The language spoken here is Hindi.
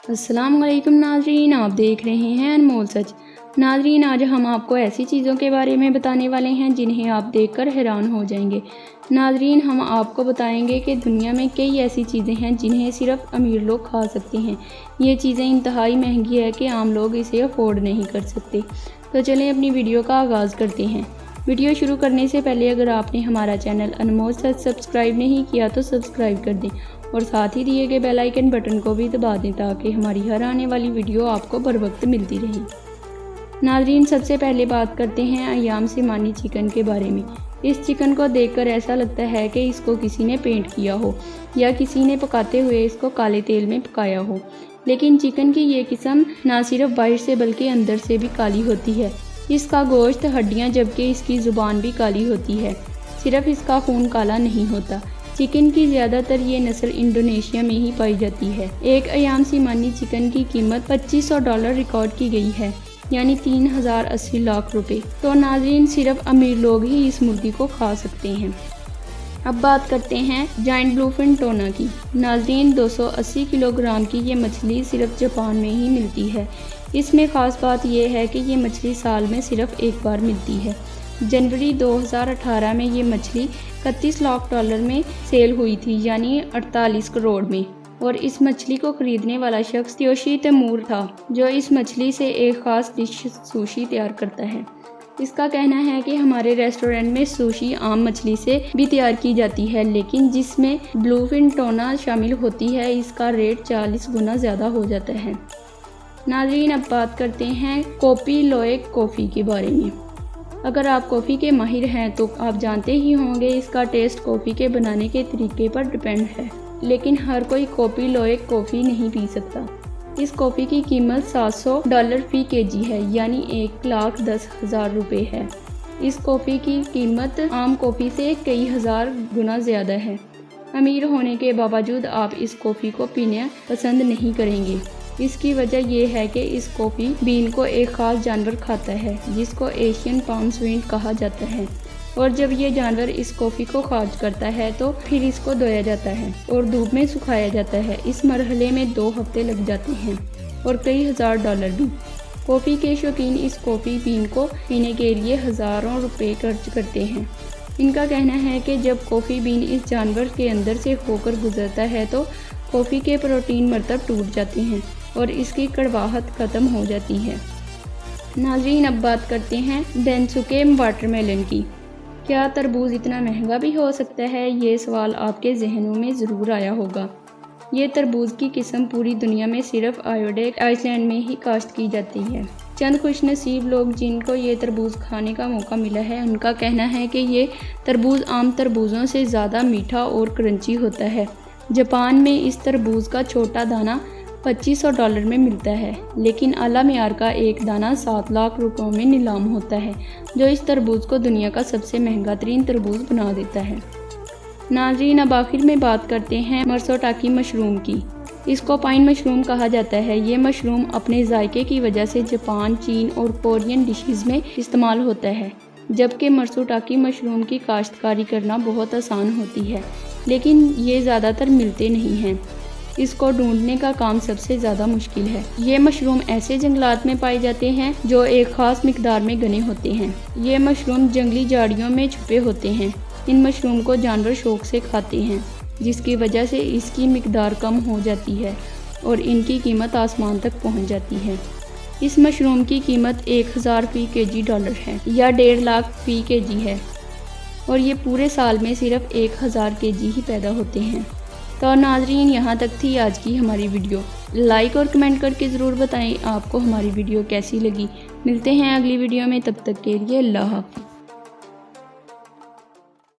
अस्सलाम वालेकुम नाजरीन, आप देख रहे हैं अनमोल सच। नाजरीन, आज हम आपको ऐसी चीज़ों के बारे में बताने वाले हैं जिन्हें आप देखकर हैरान हो जाएंगे। नाजरीन, हम आपको बताएंगे कि दुनिया में कई ऐसी चीज़ें हैं जिन्हें सिर्फ अमीर लोग खा सकते हैं। ये चीज़ें इंतहाई महंगी है कि आम लोग इसे अफोर्ड नहीं कर सकते। तो चलें अपनी वीडियो का आगाज़ करते हैं। वीडियो शुरू करने से पहले अगर आपने हमारा चैनल अनमोल सच सब्सक्राइब नहीं किया तो सब्सक्राइब कर दें और साथ ही दिए गए बेल आइकन बटन को भी दबा दें ताकि हमारी हर आने वाली वीडियो आपको बर वक्त मिलती रहे। नाजरीन, सबसे पहले बात करते हैं अय्याम सिमानी चिकन के बारे में। इस चिकन को देखकर ऐसा लगता है कि इसको किसी ने पेंट किया हो या किसी ने पकाते हुए इसको काले तेल में पकाया हो। लेकिन चिकन की ये किस्म ना सिर्फ बाहर से बल्कि अंदर से भी काली होती है। इसका गोश्त, हड्डियाँ, जबकि इसकी ज़ुबान भी काली होती है। सिर्फ इसका खून काला नहीं होता। चिकन की ज़्यादातर ये नस्ल इंडोनेशिया में ही पाई जाती है। एक अय्याम सिमानी चिकन की कीमत $2500 रिकॉर्ड की गई है, यानी 3080 लाख रुपए। तो नाज़रीन, सिर्फ अमीर लोग ही इस मुर्गी को खा सकते हैं। अब बात करते हैं जायंट ब्लूफिन टोना की। नाज़रीन, 280 किलोग्राम की ये मछली सिर्फ जापान में ही मिलती है। इसमें ख़ास बात यह है कि ये मछली साल में सिर्फ एक बार मिलती है। जनवरी 2018 में ये मछली $31 लाख में सेल हुई थी, यानी 48 करोड़ में। और इस मछली को खरीदने वाला शख्स योशी तैमूर था, जो इस मछली से एक ख़ास डिश सुशी तैयार करता है। इसका कहना है कि हमारे रेस्टोरेंट में सुशी आम मछली से भी तैयार की जाती है, लेकिन जिसमें ब्लूफिन टोना शामिल होती है इसका रेट 40 गुना ज़्यादा हो जाता है। नाज़रीन, अब बात करते हैं कोपी लोएक कॉफ़ी के बारे में। अगर आप कॉफ़ी के माहिर हैं तो आप जानते ही होंगे इसका टेस्ट कॉफ़ी के बनाने के तरीके पर डिपेंड है, लेकिन हर कोई कोपी लोएक कॉफ़ी नहीं पी सकता। इस कॉफ़ी की कीमत $700 फी केजी है, यानी 1,10,000 रुपये है। इस कॉफ़ी की कीमत आम कॉफ़ी से कई हज़ार गुना ज़्यादा है। अमीर होने के बावजूद आप इस कॉफ़ी को पीना पसंद नहीं करेंगे। इसकी वजह यह है कि इस कॉफ़ी बीन को एक ख़ास जानवर खाता है, जिसको एशियन पाम स्वीट कहा जाता है। और जब ये जानवर इस कॉफ़ी को खारिज करता है तो फिर इसको धोया जाता है और धूप में सुखाया जाता है। इस मरहले में 2 हफ्ते लग जाते हैं और कई $1000 भी। कॉफ़ी के शौकीन इस कॉफ़ी बीन को पीने के लिए हज़ारों रुपए खर्च करते हैं। इनका कहना है कि जब कॉफ़ी बीन इस जानवर के अंदर से होकर गुजरता है तो कॉफ़ी के प्रोटीन मरतब टूट जाते हैं और इसकी कड़वाहट ख़त्म हो जाती है। नाज़रीन, अब बात करते हैं डेनसुके वाटरमेलन की। क्या तरबूज इतना महंगा भी हो सकता है? ये सवाल आपके जहनों में ज़रूर आया होगा। ये तरबूज की किस्म पूरी दुनिया में सिर्फ आयोडेक आइसलैंड में ही काश्त की जाती है। चंद खुशनसीब लोग जिनको ये तरबूज खाने का मौका मिला है, उनका कहना है कि ये तरबूज आम तरबूजों से ज़्यादा मीठा और क्रंची होता है। जापान में इस तरबूज का छोटा दाना $2500 में मिलता है, लेकिन आला मियार का एक दाना 7 लाख रुपयों में नीलाम होता है, जो इस तरबूज को दुनिया का सबसे महंगा तरीन तरबूज बना देता है। नाज़रीन, अब आखिर में बात करते हैं मर्सोटाकी मशरूम की। इसको पाइन मशरूम कहा जाता है। ये मशरूम अपने जायके की वजह से जापान, चीन और कोरियन डिशेज़ में इस्तेमाल होता है, जबकि मर्सोटाकी मशरूम की काश्तकारी करना बहुत आसान होती है, लेकिन ये ज़्यादातर मिलते नहीं हैं। इसको ढूंढने का काम सबसे ज़्यादा मुश्किल है। ये मशरूम ऐसे जंगलात में पाए जाते हैं जो एक ख़ास मिकदार में घने होते हैं। ये मशरूम जंगली झाड़ियों में छुपे होते हैं। इन मशरूम को जानवर शौक से खाते हैं, जिसकी वजह से इसकी मिकदार कम हो जाती है और इनकी कीमत आसमान तक पहुंच जाती है। इस मशरूम की कीमत 1000 फी केजी डॉलर है, या 1.5 लाख फी केजी है, और ये पूरे साल में सिर्फ 1000 केजी ही पैदा होते हैं। तो नाजरीन, यहाँ तक थी आज की हमारी वीडियो। लाइक और कमेंट करके ज़रूर बताएं आपको हमारी वीडियो कैसी लगी। मिलते हैं अगली वीडियो में, तब तक के लिए अल्लाह हाफ़िज़।